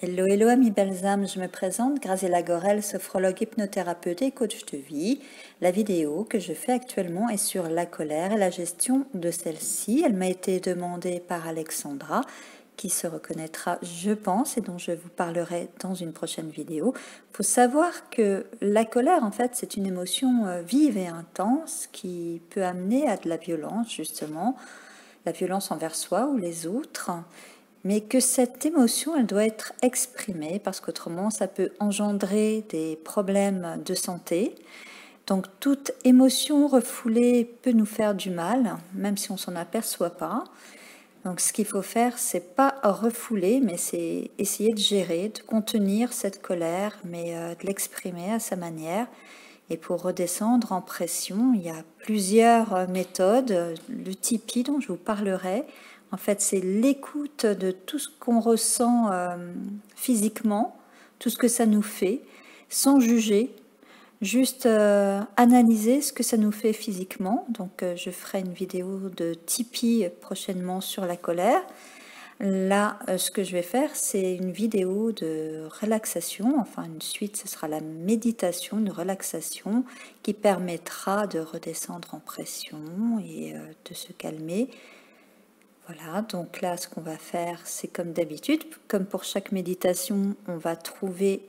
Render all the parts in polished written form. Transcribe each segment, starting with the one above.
Hello, hello amis belles âmes, je me présente, Graziella Gorel, sophrologue, hypnothérapeute et coach de vie. La vidéo que je fais actuellement est sur la colère et la gestion de celle-ci. Elle m'a été demandée par Alexandra, qui se reconnaîtra, je pense, et dont je vous parlerai dans une prochaine vidéo. Il faut savoir que la colère, en fait, c'est une émotion vive et intense qui peut amener à de la violence, justement, la violence envers soi ou les autres. Mais que cette émotion, elle doit être exprimée parce qu'autrement, ça peut engendrer des problèmes de santé. Donc, toute émotion refoulée peut nous faire du mal, même si on s'en aperçoit pas. Donc, ce qu'il faut faire, c'est pas refouler, mais c'est essayer de gérer, de contenir cette colère, mais de l'exprimer à sa manière. Et pour redescendre en pression, il y a plusieurs méthodes. Le Tipeee dont je vous parlerai, en fait, c'est l'écoute de tout ce qu'on ressent physiquement, tout ce que ça nous fait, sans juger, juste analyser ce que ça nous fait physiquement. Donc, je ferai une vidéo de Tipeee prochainement sur la colère. Là, ce que je vais faire, c'est une vidéo de relaxation, enfin une suite, ce sera la méditation, une relaxation qui permettra de redescendre en pression et de se calmer. Voilà, donc là, ce qu'on va faire, c'est comme d'habitude, comme pour chaque méditation, on va trouver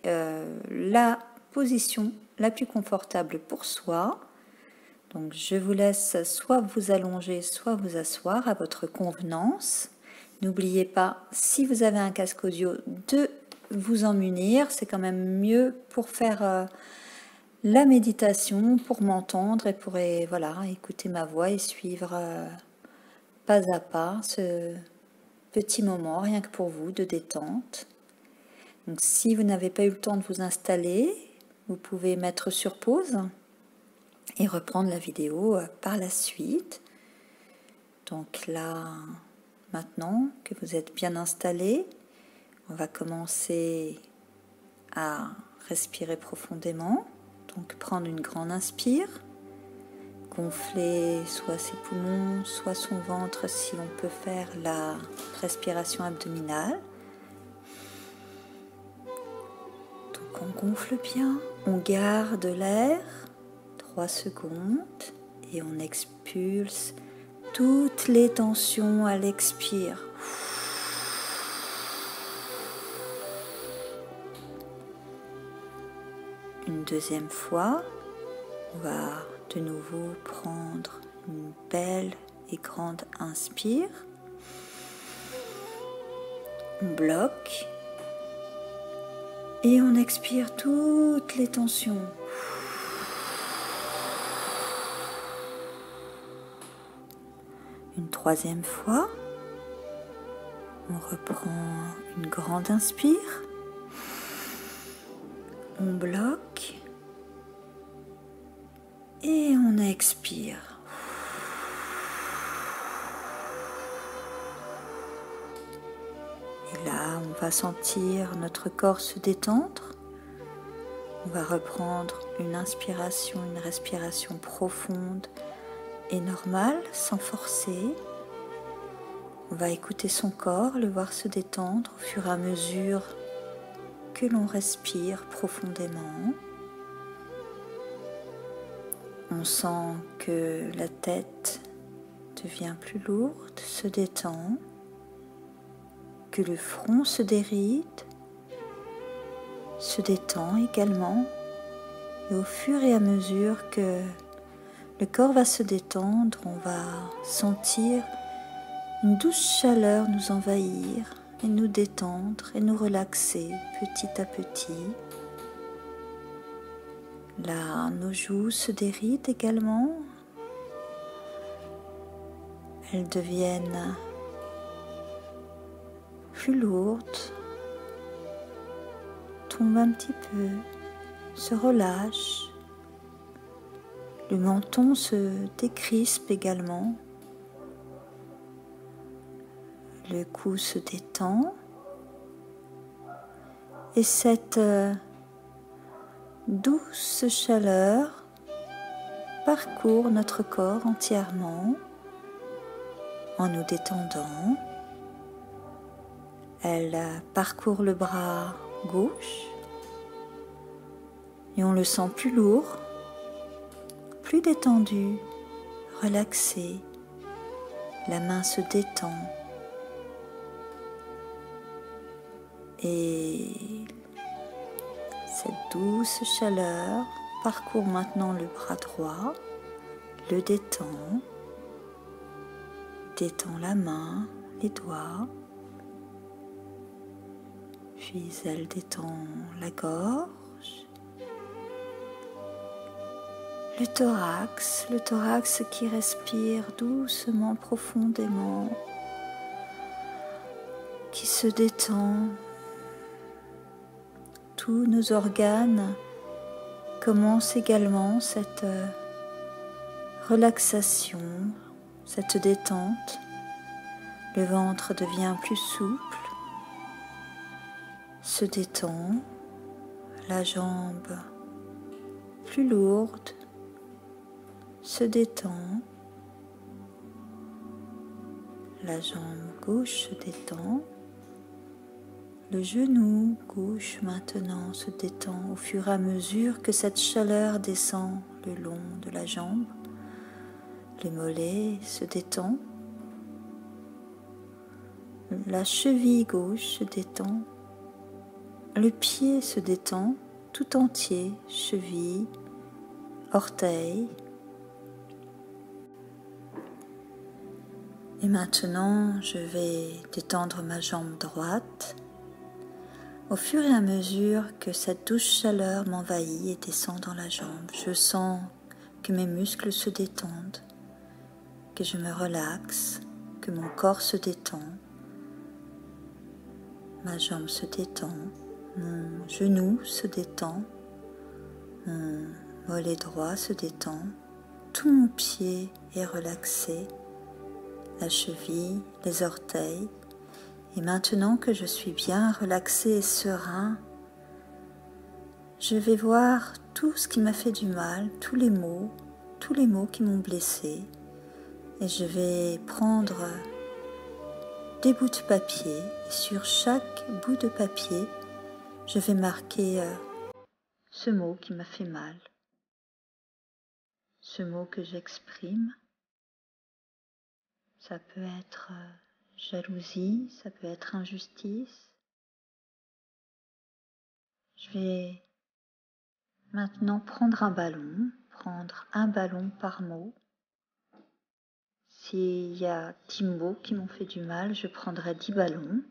la position la plus confortable pour soi. Donc, je vous laisse soit vous allonger, soit vous asseoir à votre convenance. N'oubliez pas, si vous avez un casque audio, de vous en munir. C'est quand même mieux pour faire la méditation, pour m'entendre et pour voilà, écouter ma voix et suivre pas à pas ce petit moment, rien que pour vous, de détente. Donc, si vous n'avez pas eu le temps de vous installer, vous pouvez mettre sur pause et reprendre la vidéo par la suite. Donc là, maintenant que vous êtes bien installé, on va commencer à respirer profondément. Donc prendre une grande inspire, gonfler soit ses poumons, soit son ventre si on peut faire la respiration abdominale. Donc on gonfle bien, on garde l'air 3 secondes et on expulse toutes les tensions à l'expire. Une deuxième fois, on va de nouveau prendre une belle et grande inspire. On bloque et on expire toutes les tensions. Une troisième fois, on reprend une grande inspire, on bloque et on expire. Et là, on va sentir notre corps se détendre. On va reprendre une inspiration, une respiration profonde et normale, sans forcer. On va écouter son corps, le voir se détendre au fur et à mesure que l'on respire profondément. On sent que la tête devient plus lourde, se détend, que le front se déride, se détend également. Et au fur et à mesure que le corps va se détendre, on va sentir une douce chaleur nous envahir et nous détendre et nous relaxer petit à petit. Là, nos joues se dérident également. Elles deviennent plus lourdes, tombent un petit peu, se relâchent. Le menton se décrispe également. Le cou se détend. Et cette douce chaleur parcourt notre corps entièrement en nous détendant. Elle parcourt le bras gauche et on le sent plus lourd, plus détendu, relaxé. La main se détend et cette douce chaleur parcourt maintenant le bras droit, le détend la main, les doigts, puis elle détend la gorge, le thorax qui respire doucement, profondément, qui se détend. Tous nos organes commencent également cette relaxation, cette détente. Le ventre devient plus souple, se détend, la jambe plus lourde, se détend, la jambe gauche se détend, le genou gauche maintenant se détend au fur et à mesure que cette chaleur descend le long de la jambe, les mollets se détendent, la cheville gauche se détend, le pied se détend tout entier, cheville, orteil. Et maintenant, je vais détendre ma jambe droite. Au fur et à mesure que cette douce chaleur m'envahit et descend dans la jambe, je sens que mes muscles se détendent, que je me relaxe, que mon corps se détend. Ma jambe se détend, mon genou se détend, mon mollet droit se détend, tout mon pied est relaxé, la cheville, les orteils. Et maintenant que je suis bien relaxé et serein, je vais voir tout ce qui m'a fait du mal, tous les maux qui m'ont blessé. Et je vais prendre des bouts de papier. Et sur chaque bout de papier, je vais marquer ce mot qui m'a fait mal. Ce mot que j'exprime, ça peut être jalousie, ça peut être injustice. Je vais maintenant prendre un ballon par mot. S'il y a 10 mots qui m'ont fait du mal, je prendrai 10 ballons.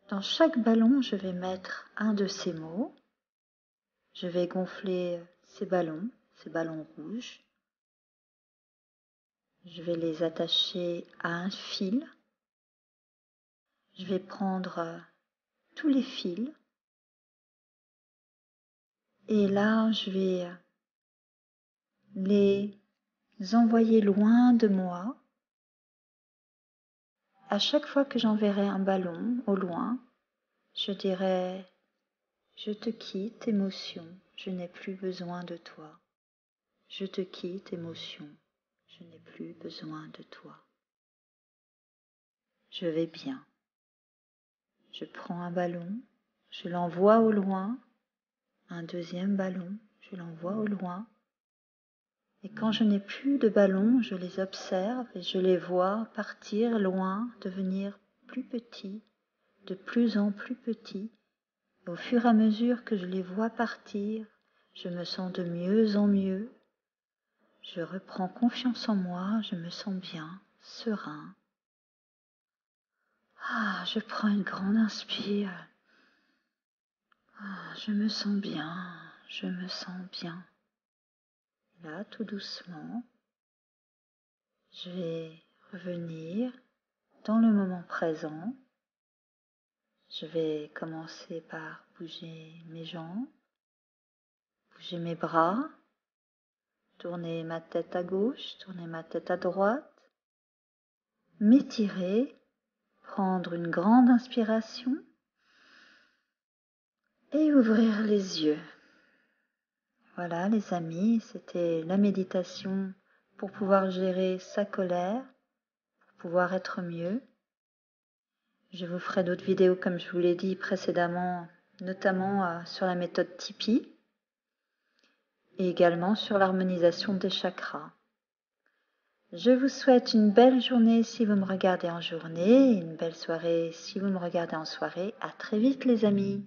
Dans chaque ballon, je vais mettre un de ces mots. Je vais gonfler ces ballons rouges. Je vais les attacher à un fil. Je vais prendre tous les fils. Et là, je vais les envoyer loin de moi. À chaque fois que j'enverrai un ballon au loin, je dirai « Je te quitte, émotion, je n'ai plus besoin de toi. Je te quitte, émotion, je n'ai plus besoin de toi. Je vais bien. » Je prends un ballon, je l'envoie au loin, un deuxième ballon, je l'envoie au loin. Et quand je n'ai plus de ballons, je les observe et je les vois partir loin, devenir plus petits, de plus en plus petits. Et au fur et à mesure que je les vois partir, je me sens de mieux en mieux. Je reprends confiance en moi, je me sens bien, serein. Je prends une grande inspire. Je me sens bien, je me sens bien. Là, tout doucement, je vais revenir dans le moment présent. Je vais commencer par bouger mes jambes, bouger mes bras, tourner ma tête à gauche, tourner ma tête à droite, m'étirer, prendre une grande inspiration et ouvrir les yeux. Voilà les amis, c'était la méditation pour pouvoir gérer sa colère, pour pouvoir être mieux. Je vous ferai d'autres vidéos comme je vous l'ai dit précédemment, notamment sur la méthode Tipeee et également sur l'harmonisation des chakras. Je vous souhaite une belle journée si vous me regardez en journée et une belle soirée si vous me regardez en soirée. À très vite les amis!